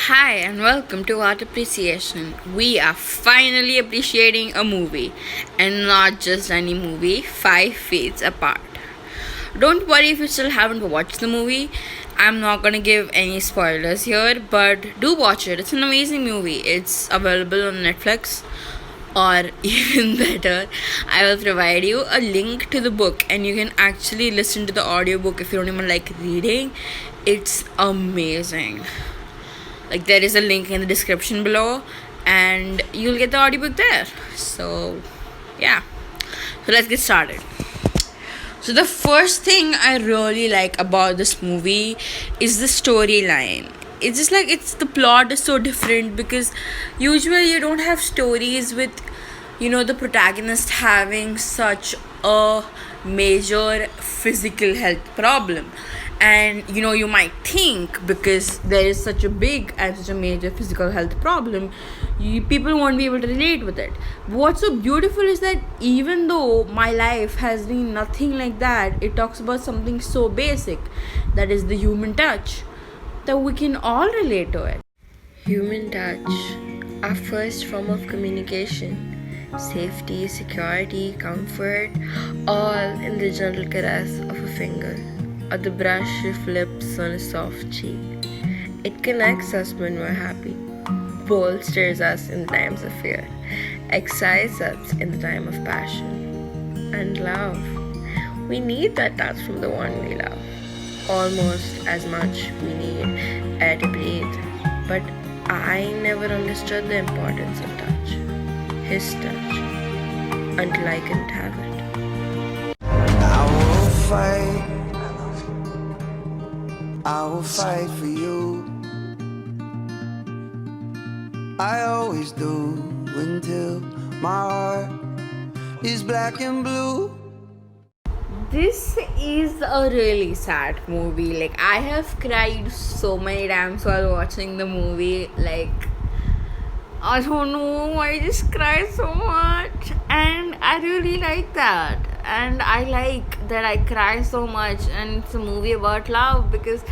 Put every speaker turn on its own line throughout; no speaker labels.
Hi and welcome to Art Appreciation. We are finally appreciating a movie and not just any movie, 5 feet apart. Don't worry if you still haven't watched the movie. I'm not gonna give any spoilers here, but do watch it. It's an amazing movie. It's available on Netflix, or even better, I will provide you a link to the book and you can actually listen to the audiobook if you don't even like reading. It's amazing. Like there is a link in the description below and you'll get the audiobook there. So yeah. So let's get started. So the first thing I really like about this movie is the storyline. It's just like it's the plot is so different because usually you don't have stories with the protagonist having such a major physical health problem. And you might think because there is such a big and such a major physical health problem, people won't be able to relate with it. But what's so beautiful is that even though my life has been nothing like that, it talks about something so basic, that is the human touch, that we can all relate to it.
Human touch, our first form of communication. Safety, security, comfort, all in the gentle caress of a finger or the brush of lips on a soft cheek. It connects us when we're happy, bolsters us in times of fear, excites us in the time of passion, and love. We need that touch from the one we love, almost as much we need air to breathe. But I never understood the importance of touch, his touch, until I couldn't have it.
I will fight. I will fight for you. I always do until my heart is black and blue.
This is a really sad movie. Like, I have cried so many times while watching the movie. Like, I don't know, I just cry so much, and I really like that. And I like that I cry so much, and it's a movie about love because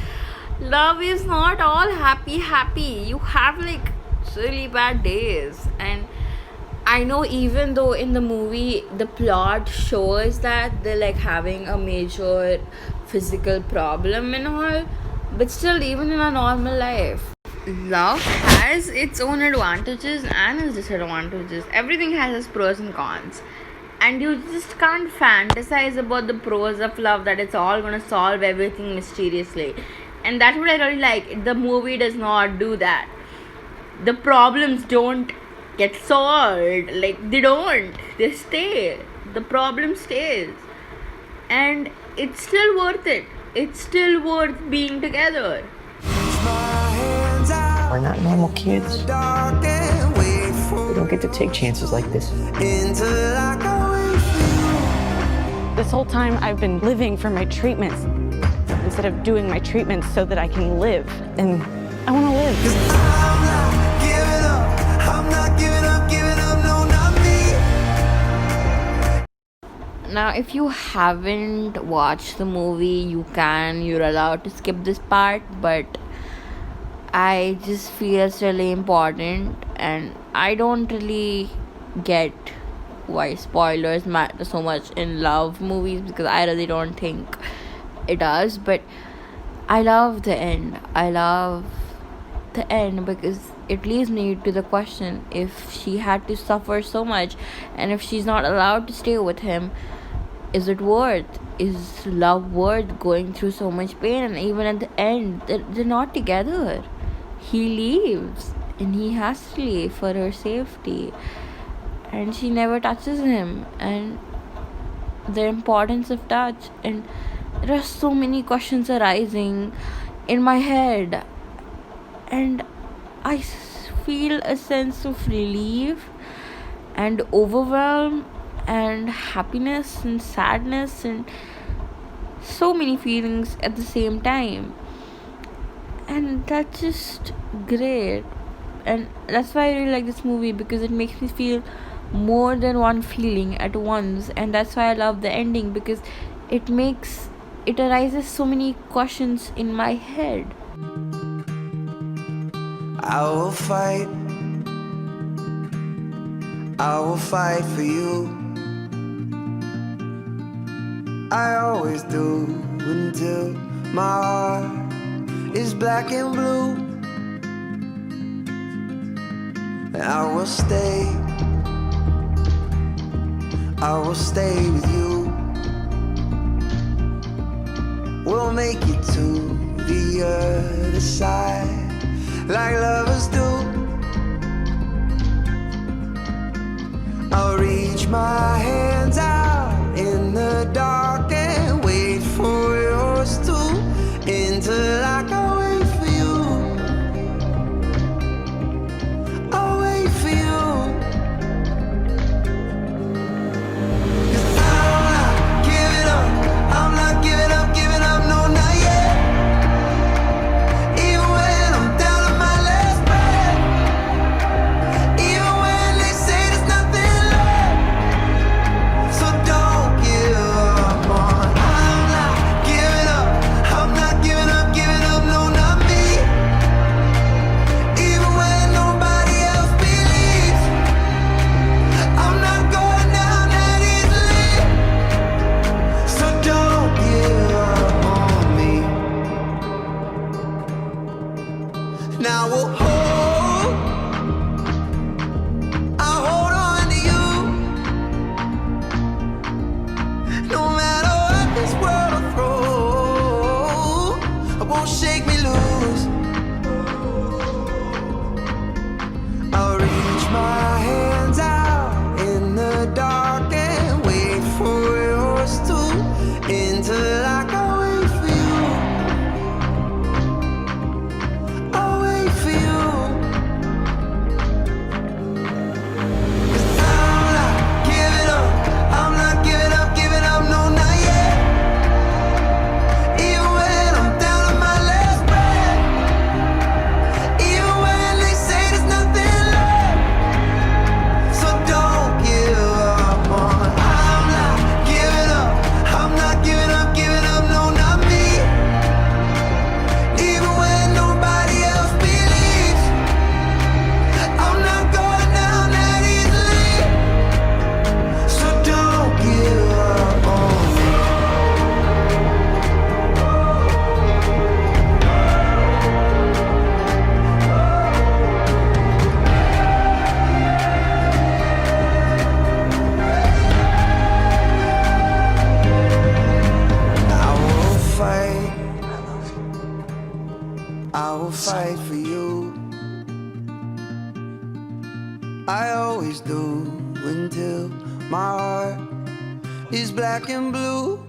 love is not all happy. You have like really bad days, and I know even though in the movie the plot shows that they're like having a major physical problem and all, but still, even in a normal life, love has its own advantages and its disadvantages. Everything has its pros and cons. And you just can't fantasize about the pros of love that it's all gonna solve everything mysteriously. And that's what I really like. The movie does not do that. The problems don't get solved. Like they stay. The problem stays. And it's still worth it. It's still worth being together.
We're not normal kids. We don't get to take chances like this.
This whole time I've been living for my treatments instead of doing my treatments so that I can live. And I want to live.
Now, if you haven't watched the movie, you're allowed to skip this part, but I just feel it's really important, and I don't really get why spoilers matter so much in love movies because I really don't think it does. But I love the end. I love the end because it leads me to the question, if she had to suffer so much and if she's not allowed to stay with him, is love worth going through so much pain? And even at the end, they're not together. He leaves and he has to leave for her safety, and she never touches him. And the importance of touch, and there are so many questions arising in my head, and I feel a sense of relief and overwhelm and happiness and sadness and so many feelings at the same time. And that's just great. And that's why I really like this movie, because it makes me feel more than one feeling at once. And that's why I love the ending, because it arises so many questions in my head.
I will fight. I will fight for you. I always do until my heart is black and blue. And I will stay with you. We'll make it to the other side like lovers do. I'll reach my hands out in the dark and wait for yours to, until I can wait for you. I'll wait for you. 'Cause I'm not giving up. I'm not giving up, no, not yet. Even when I'm down to my last breath. Even when they say there's nothing left. So don't give up on. I'm not giving up. I'm not giving up, no, not me. Even when nobody else believes. I'm not going down that easily. So don't give up on me. Now we'll I'll hold on to you. No matter what this world will throw, it won't shake me loose. I'll reach my hands out in the dark and wait for yours to, until I can wait for you. I'll wait for you. 'Cause I'm not giving up. I'm not giving up, no, not yet. Even when I'm down to my last breath. Even when they say there's nothing left. So don't give up on. I'm not giving up. I'm not giving up, no, not me. Even when nobody else believes. I'm not going down that easily. So don't give up on me. I will fight. I will fight for you. I always do until my heart is black and blue.